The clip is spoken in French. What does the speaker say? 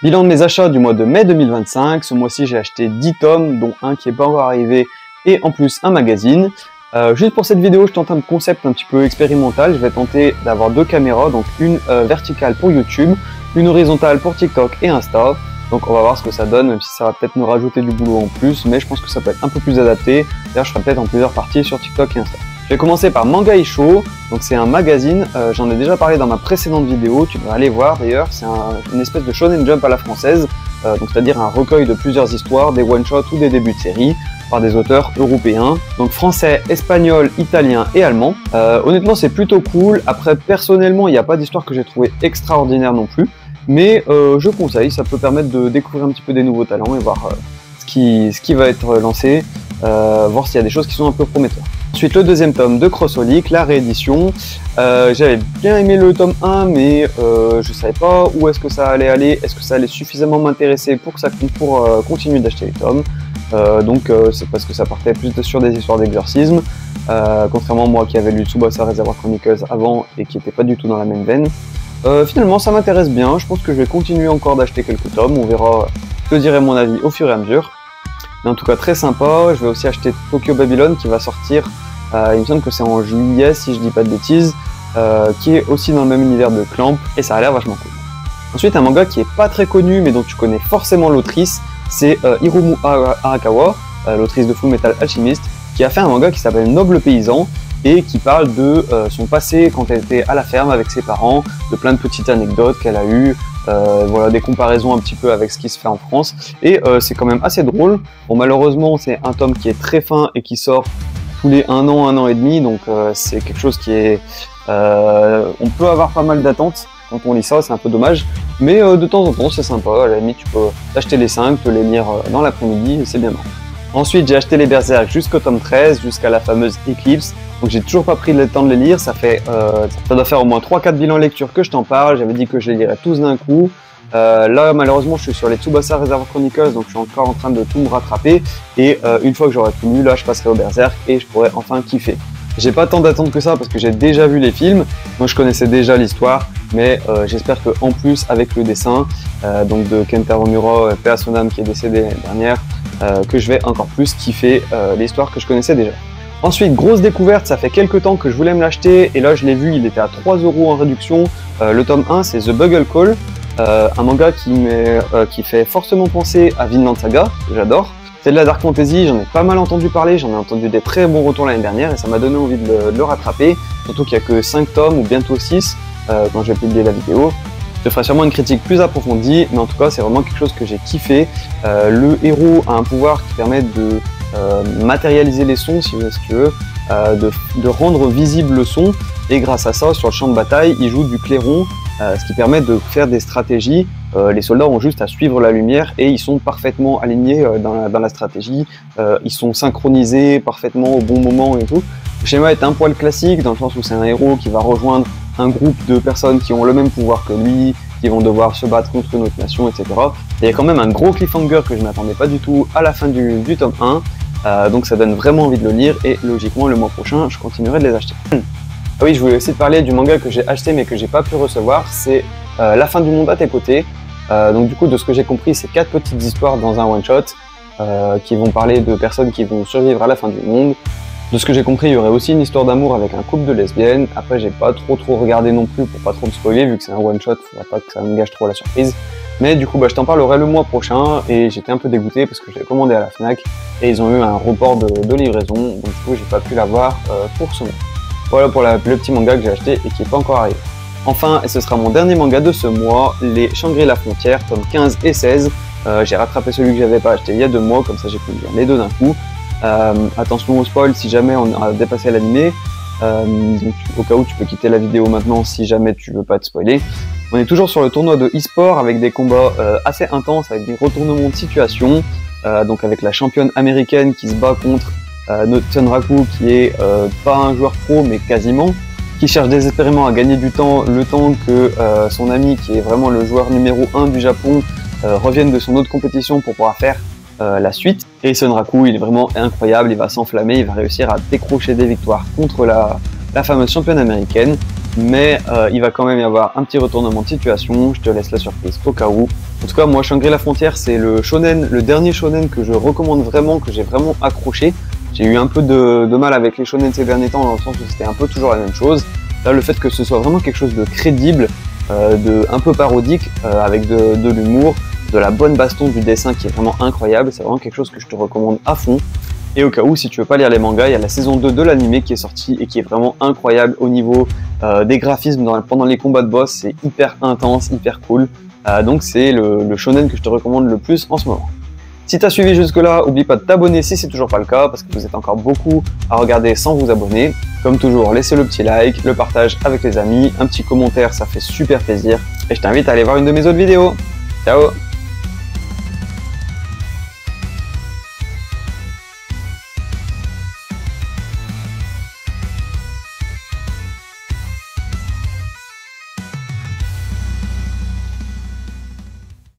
Bilan de mes achats du mois de mai 2025. Ce mois-ci, j'ai acheté 10 tomes, dont un qui n'est pas encore arrivé, et en plus un magazine. Juste pour cette vidéo, je tente un concept un petit peu expérimental. Je vais tenter d'avoir 2 caméras, donc une verticale pour YouTube, une horizontale pour TikTok et Insta. Donc on va voir ce que ça donne, même si ça va peut-être me rajouter du boulot en plus, mais je pense que ça peut être un peu plus adapté. D'ailleurs, je ferai peut-être en plusieurs parties sur TikTok et Insta. Je vais commencer par Manga Isho, donc c'est un magazine, j'en ai déjà parlé dans ma précédente vidéo, tu devrais aller voir d'ailleurs, c'est une espèce de shonen jump à la française, donc c'est-à-dire un recueil de plusieurs histoires, des one-shots ou des débuts de série, par des auteurs européens, donc français, espagnol, italien et allemand. Honnêtement c'est plutôt cool, après personnellement il n'y a pas d'histoire que j'ai trouvé extraordinaire non plus, mais je conseille, ça peut permettre de découvrir un petit peu des nouveaux talents et voir ce qui va être lancé, voir s'il y a des choses qui sont un peu prometteurs. Ensuite le deuxième tome de Crossholic, la réédition. J'avais bien aimé le tome 1 mais je savais pas où est-ce que ça allait aller, est-ce que ça allait suffisamment m'intéresser pour continuer d'acheter les tomes. Donc c'est parce que ça partait plus sur des histoires d'exorcisme, contrairement à moi qui avait lu Tsubasa Reservoir Chronicles avant et qui n'était pas du tout dans la même veine. Finalement ça m'intéresse bien, je pense que je vais continuer encore d'acheter quelques tomes, on verra, je te dirai mon avis au fur et à mesure. Mais en tout cas très sympa, je vais aussi acheter Tokyo Babylon qui va sortir, il me semble que c'est en juillet si je dis pas de bêtises, qui est aussi dans le même univers de Clamp et ça a l'air vachement cool. Ensuite un manga qui est pas très connu mais dont tu connais forcément l'autrice, c'est Hiromu Arakawa, l'autrice de Full Metal Alchemist, qui a fait un manga qui s'appelle Noble Paysan et qui parle de son passé quand elle était à la ferme avec ses parents, de plein de petites anecdotes qu'elle a eues, voilà, des comparaisons un petit peu avec ce qui se fait en France, et c'est quand même assez drôle. Bon, malheureusement c'est un tome qui est très fin et qui sort tous les 1 an et demi, donc c'est quelque chose qui est... on peut avoir pas mal d'attentes quand on lit ça, c'est un peu dommage, mais de temps en temps c'est sympa, à la limite tu peux acheter les 5, te les lire dans l'après-midi, et c'est bien marrant. Ensuite j'ai acheté les Berserk jusqu'au tome 13, jusqu'à la fameuse Eclipse, donc j'ai toujours pas pris le temps de les lire, ça doit faire au moins 3-4 bilans lecture que je t'en parle, j'avais dit que je les lirais tous d'un coup. Là malheureusement je suis sur les Tsubasa Reservoir Chronicles, donc je suis encore en train de tout me rattraper, et une fois que j'aurai tout lu, là je passerai au Berserk et je pourrai enfin kiffer. J'ai pas tant d'attente que ça parce que j'ai déjà vu les films, donc je connaissais déjà l'histoire, mais j'espère que en plus avec le dessin donc de Kentaro Miura, paix à son âme qui est décédé l'année dernière, que je vais encore plus kiffer l'histoire que je connaissais déjà. Ensuite, grosse découverte, ça fait quelques temps que je voulais me l'acheter et là je l'ai vu, il était à 3 € en réduction. Le tome 1 c'est The Bugle Call, un manga qui fait fortement penser à Vinland Saga, que j'adore. C'est de la dark fantasy, j'en ai pas mal entendu parler, j'en ai entendu des très bons retours l'année dernière et ça m'a donné envie de le rattraper, surtout qu'il n'y a que 5 tomes ou bientôt 6 quand je vais publier la vidéo. Je ferai sûrement une critique plus approfondie, mais en tout cas c'est vraiment quelque chose que j'ai kiffé. Le héros a un pouvoir qui permet de matérialiser les sons, si tu veux, de rendre visible le son, et grâce à ça, sur le champ de bataille, il joue du clairon, ce qui permet de faire des stratégies. Les soldats ont juste à suivre la lumière et ils sont parfaitement alignés dans la stratégie, ils sont synchronisés parfaitement au bon moment et tout. Le schéma est un poil classique dans le sens où c'est un héros qui va rejoindre un groupe de personnes qui ont le même pouvoir que lui, qui vont devoir se battre contre une autre nation, etc. Et il y a quand même un gros cliffhanger que je ne m'attendais pas du tout à la fin du tome 1, donc ça donne vraiment envie de le lire et logiquement le mois prochain je continuerai de les acheter. Ah oui, je voulais aussi te parler du manga que j'ai acheté mais que j'ai pas pu recevoir, c'est La fin du monde à tes côtés. Donc du coup de ce que j'ai compris c'est 4 petites histoires dans un one shot qui vont parler de personnes qui vont survivre à la fin du monde. De ce que j'ai compris il y aurait aussi une histoire d'amour avec un couple de lesbiennes. Après j'ai pas trop regardé non plus pour pas trop me spoiler vu que c'est un one shot, faudrait pas que ça me gâche trop la surprise. Mais du coup je t'en parlerai le mois prochain et j'étais un peu dégoûté parce que je l'ai commandé à la Fnac et ils ont eu un report de livraison, donc du coup j'ai pas pu l'avoir pour ce mois. Voilà pour le petit manga que j'ai acheté et qui n'est pas encore arrivé. Enfin, et ce sera mon dernier manga de ce mois, les Shangri-La Frontière, tomes 15 et 16. J'ai rattrapé celui que j'avais pas acheté il y a 2 mois, comme ça j'ai pu lire les deux d'un coup. Attention au spoil si jamais on a dépassé l'animé. Donc au cas où tu peux quitter la vidéo maintenant si jamais tu veux pas te spoiler. On est toujours sur le tournoi de e-sport avec des combats assez intenses, avec des retournements de situation. Donc avec la championne américaine qui se bat contre notre Sunraku qui est pas un joueur pro mais quasiment, qui cherche désespérément à gagner du temps, le temps que son ami qui est vraiment le joueur numéro 1 du Japon revienne de son autre compétition pour pouvoir faire la suite. Et Sunraku il est vraiment incroyable, il va s'enflammer, il va réussir à décrocher des victoires contre la fameuse championne américaine, mais il va quand même y avoir un petit retournement de situation, je te laisse la surprise au cas où. En tout cas, moi, Shangri-La Frontière, c'est le shonen, le dernier shonen que je recommande vraiment, que j'ai vraiment accroché. J'ai eu un peu de mal avec les shonen ces derniers temps, dans le sens où c'était un peu toujours la même chose. Là, le fait que ce soit vraiment quelque chose de crédible, un peu parodique, avec de l'humour, de la bonne baston, du dessin qui est vraiment incroyable, c'est vraiment quelque chose que je te recommande à fond. Et au cas où, si tu veux pas lire les mangas, il y a la saison 2 de l'anime qui est sortie et qui est vraiment incroyable au niveau des graphismes pendant les combats de boss. C'est hyper intense, hyper cool. Donc c'est le shonen que je te recommande le plus en ce moment. Si tu as suivi jusque-là, oublie pas de t'abonner si c'est toujours pas le cas, parce que vous êtes encore beaucoup à regarder sans vous abonner. Comme toujours, laissez le petit like, le partage avec les amis, un petit commentaire, ça fait super plaisir. Et je t'invite à aller voir une de mes autres vidéos. Ciao!